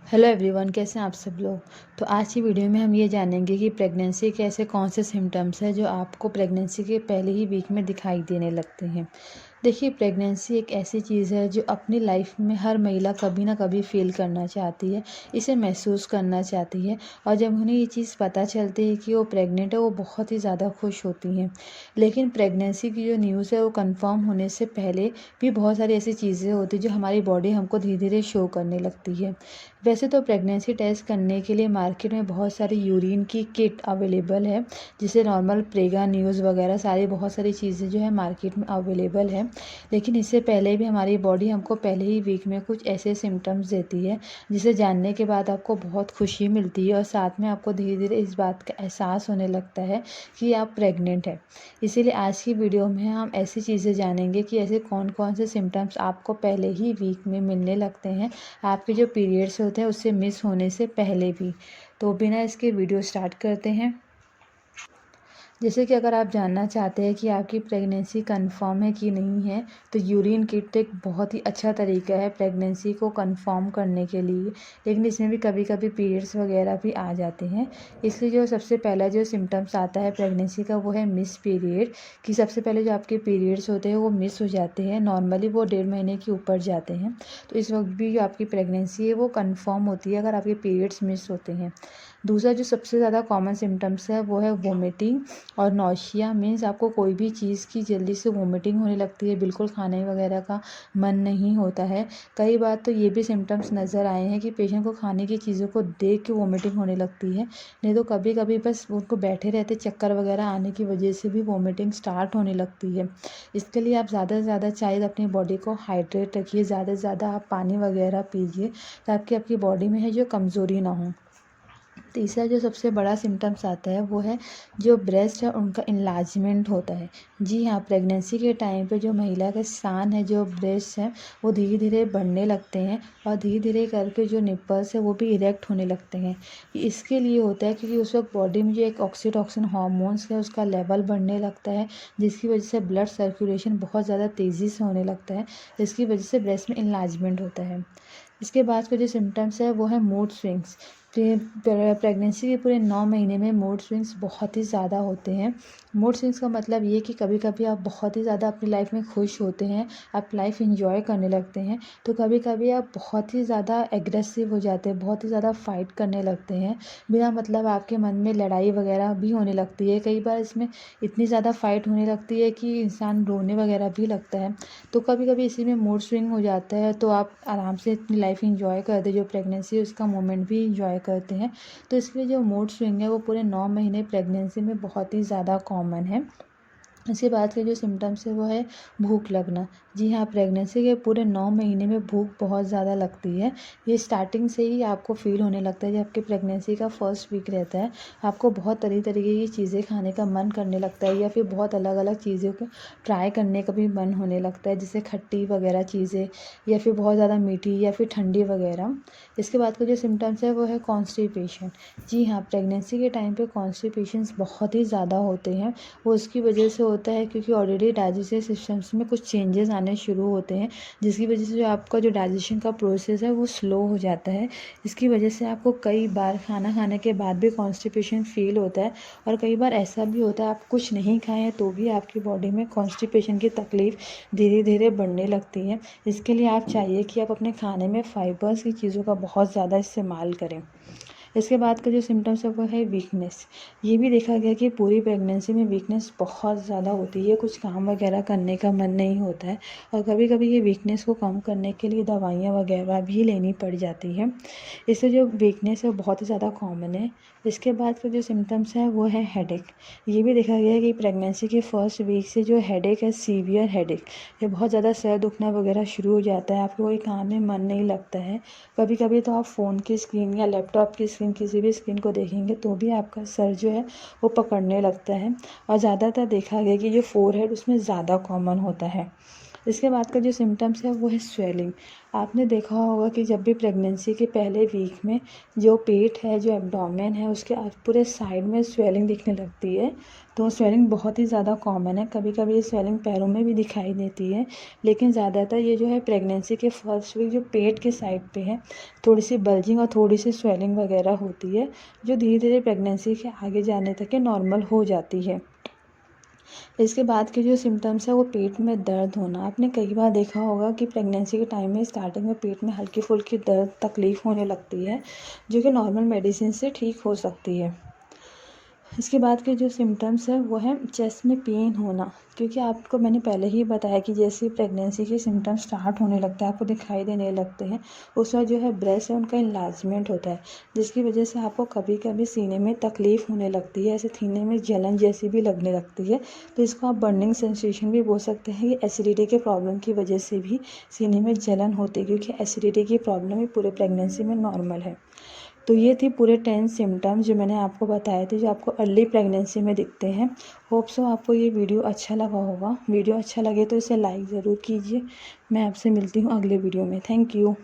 Hello everyone, कैसे हैं आप सब लोग। तो आज की वीडियो में हम ये जानेंगे कि प्रेगनेंसी के ऐसे कौन से सिम्टम्स हैं जो आपको प्रेगनेंसी के पहले ही वीक में दिखाई देने लगते हैं। देखिए, प्रेगनेंसी एक ऐसी चीज़ है जो अपनी लाइफ में हर महिला कभी ना कभी फील करना चाहती है, इसे महसूस करना चाहती है। और जब उन्हें ये चीज़ पता चलती है कि वो प्रेग्नेंट है, वो बहुत ही ज़्यादा खुश होती हैं। लेकिन प्रेगनेंसी की जो न्यूज़ है वो कंफर्म होने से पहले भी बहुत सारी ऐसी चीज़ें होती हैं जो हमारी बॉडी हमको धीरे धीरे शो करने लगती है। वैसे तो प्रेगनेंसी टेस्ट करने के लिए मार्केट में बहुत सारी यूरिन की किट अवेलेबल है, जिसे नॉर्मल प्रेगा न्यूज़ वगैरह सारी बहुत सारी चीज़ें जो है मार्केट में अवेलेबल है। लेकिन इससे पहले भी हमारी बॉडी हमको पहले ही वीक में कुछ ऐसे सिम्टम्स देती है जिसे जानने के बाद आपको बहुत खुशी मिलती है और साथ में आपको धीरे धीरे इस बात का एहसास होने लगता है कि आप प्रेग्नेंट हैं। इसीलिए आज की वीडियो में हम ऐसी चीज़ें जानेंगे कि ऐसे कौन कौन से सिम्टम्स आपको पहले ही वीक में मिलने लगते हैं, आपके जो पीरियड्स होते हैं उससे मिस होने से पहले भी। तो बिना इसके वीडियो स्टार्ट करते हैं। जैसे कि अगर आप जानना चाहते हैं कि आपकी प्रेगनेंसी कंफर्म है कि नहीं है, तो यूरिन किट एक बहुत ही अच्छा तरीका है प्रेगनेंसी को कंफर्म करने के लिए। लेकिन इसमें भी कभी कभी पीरियड्स वगैरह भी आ जाते हैं। इसलिए जो सबसे पहला जो सिम्टम्स आता है प्रेगनेंसी का वो है मिस पीरियड। कि सबसे पहले जो आपके पीरियड्स होते हैं वो मिस हो जाते हैं, नॉर्मली वो 1.5 महीने के ऊपर जाते हैं। तो इस वक्त भी जो आपकी प्रेगनेंसी है वो कंफर्म होती है अगर आपके पीरियड्स मिस होते हैं। दूसरा जो सबसे ज़्यादा कॉमन सिम्टम्स है वो है वोमिटिंग और नौशिया। मीन्स आपको कोई भी चीज़ की जल्दी से वोमिटिंग होने लगती है, बिल्कुल खाने वगैरह का मन नहीं होता है। कई बार तो ये भी सिम्टम्स नज़र आए हैं कि पेशेंट को खाने की चीज़ों को देख के वोमिटिंग होने लगती है, नहीं तो कभी कभी बस उनको बैठे रहते चक्कर वगैरह आने की वजह से भी वोमिटिंग स्टार्ट होने लगती है। इसके लिए आप ज़्यादा से ज़्यादा चाहिए अपनी बॉडी को हाइड्रेट रखिए, ज़्यादा से ज़्यादा आप पानी वगैरह पीजिए ताकि आपकी बॉडी में है जो कमज़ोरी ना हो। तीसरा जो सबसे बड़ा सिम्टम्स आता है वो है जो ब्रेस्ट है उनका इन्लार्जमेंट होता है। जी हाँ, प्रेगनेंसी के टाइम पे जो महिला का स्थान है, जो ब्रेस्ट है, वो धीरे धीरे बढ़ने लगते हैं और धीरे धीरे करके जो निप्पल्स है वो भी इरेक्ट होने लगते हैं। इसके लिए होता है क्योंकि उस वक्त बॉडी में जो एक ऑक्सीटोसिन हार्मोन्स है उसका लेवल बढ़ने लगता है, जिसकी वजह से ब्लड सर्कुलेशन बहुत ज़्यादा तेज़ी से होने लगता है, जिसकी वजह से ब्रेस्ट में इन्लार्जमेंट होता है। इसके बाद के जो सिम्टम्स है वो है मूड स्विंग्स। प्रेगनेंसी के पूरे 9 महीने में मूड स्विंग्स बहुत ही ज़्यादा होते हैं। मूड स्विंग्स का मतलब ये कि कभी कभी आप बहुत ही ज़्यादा अपनी लाइफ में खुश होते हैं, आप लाइफ इंजॉय करने लगते हैं, तो कभी कभी आप बहुत ही ज़्यादा एग्रेसिव हो जाते हैं, बहुत ही ज़्यादा फाइट करने लगते हैं। बिना मतलब आपके मन में लड़ाई वगैरह भी होने लगती है। कई बार इसमें इतनी ज़्यादा फाइट होने लगती है कि इंसान रोने वगैरह भी लगता है। तो कभी कभी इसी में मूड स्विंग हो जाता है, तो आप आराम से अपनी लाइफ इंजॉय करते हैं, जो प्रेगनेंसी है उसका मोमेंट भी इंजॉय करते हैं। तो इसलिए जो मूड स्विंग है वो पूरे 9 महीने प्रेगनेंसी में बहुत ही ज़्यादा कॉमन है। इसके बाद के जो सिम्टम्स है वो है भूख लगना। जी हाँ, प्रेगनेंसी के पूरे 9 महीने में भूख बहुत ज़्यादा लगती है। ये स्टार्टिंग से ही आपको फील होने लगता है, जब आपकी प्रेगनेंसी का फर्स्ट वीक रहता है आपको बहुत तरीके की चीज़ें खाने का मन करने लगता है, या फिर बहुत अलग अलग चीज़ों को ट्राई करने का भी मन होने लगता है, जैसे खट्टी वगैरह चीज़ें या फिर बहुत ज़्यादा मीठी या फिर ठंडी वगैरह। इसके बाद का जो सिम्टम्स है वो है कॉन्स्टिपेशन। जी हाँ, प्रेगनेंसी के टाइम पे कॉन्स्टिपेशंस बहुत ही ज़्यादा होते हैं। वो उसकी वजह से होता है क्योंकि ऑलरेडी डाइजेस्टिव सिस्टम्स में कुछ चेंजेस आने शुरू होते हैं, जिसकी वजह से जो आपका जो डाइजेशन का प्रोसेस है वो स्लो हो जाता है। इसकी वजह से आपको कई बार खाना खाने के बाद भी कॉन्स्टिपेशन फील होता है, और कई बार ऐसा भी होता है आप कुछ नहीं खाए हैं तो भी आपकी बॉडी में कॉन्स्टिपेशन की तकलीफ़ धीरे धीरे बढ़ने लगती है। इसके लिए आप चाहिए कि आप अपने खाने में फाइबर्स की चीज़ों का बहुत ज़्यादा इस्तेमाल करें। इसके बाद का जो सिम्टम्स है वो है वीकनेस। ये भी देखा गया कि पूरी प्रेगनेंसी में वीकनेस बहुत ज़्यादा होती है, कुछ काम वगैरह करने का मन नहीं होता है, और कभी कभी ये वीकनेस को कम करने के लिए दवाइयाँ वगैरह भी लेनी पड़ जाती है। इससे जो वीकनेस है वो बहुत ही ज़्यादा कॉमन है। इसके बाद का जो सिम्टम्स है वो है हेडेक। ये भी देखा गया है कि प्रेगनेंसी के फर्स्ट वीक से जो हेडेक है, सीवियर हेडेक, ये बहुत ज़्यादा सर दुखना वगैरह शुरू हो जाता है, आपको कोई काम में मन नहीं लगता है। कभी कभी तो आप फ़ोन की स्क्रीन या लैपटॉप की स्क्रीन, किसी भी स्क्रीन को देखेंगे तो भी आपका सर जो है वो पकड़ने लगता है। और ज़्यादातर देखा गया कि जो फोरहेड उसमें ज़्यादा कॉमन होता है। इसके बाद का जो सिम्टम्स है वो है स्वेलिंग। आपने देखा होगा कि जब भी प्रेगनेंसी के पहले वीक में जो पेट है, जो एब्डोमेन है, उसके पूरे साइड में स्वेलिंग दिखने लगती है। तो स्वेलिंग बहुत ही ज़्यादा कॉमन है। कभी कभी ये स्वेलिंग पैरों में भी दिखाई देती है, लेकिन ज़्यादातर ये जो है प्रेगनेंसी के फर्स्ट वीक जो पेट के साइड पे है, थोड़ी सी बल्जिंग और थोड़ी सी स्वेलिंग वगैरह होती है, जो धीरे धीरे प्रेगनेंसी के आगे जाने तक ये नॉर्मल हो जाती है। इसके बाद के जो सिम्टम्स है वो पेट में दर्द होना। आपने कई बार देखा होगा कि प्रेगनेंसी के टाइम में स्टार्टिंग में पेट में हल्की फुल्की दर्द तकलीफ़ होने लगती है, जो कि नॉर्मल मेडिसिन से ठीक हो सकती है। इसके बाद के जो सिम्टम्स है वो है चेस्ट में पेन होना, क्योंकि आपको मैंने पहले ही बताया कि जैसे प्रेगनेंसी के सिम्टम्स स्टार्ट होने लगते हैं, आपको दिखाई देने लगते हैं, उस वक्त जो है ब्रेस्ट है उनका इन्लार्जमेंट होता है, जिसकी वजह से आपको कभी कभी सीने में तकलीफ़ होने लगती है, ऐसे सीने में जलन जैसी भी लगने लगती है। तो इसको आप बर्निंग सेंसेशन भी बोल सकते हैं। ये एसिडिटी के प्रॉब्लम की वजह से भी सीने में जलन होती है, क्योंकि एसिडिटी की प्रॉब्लम ही पूरे प्रेगनेंसी में नॉर्मल है। तो ये थी पूरे 10 सिम्टम्स जो मैंने आपको बताए थे, जो आपको अर्ली प्रेगनेंसी में दिखते हैं। होप सो आपको ये वीडियो अच्छा लगा होगा। वीडियो अच्छा लगे तो इसे लाइक ज़रूर कीजिए। मैं आपसे मिलती हूँ अगले वीडियो में। Thank you.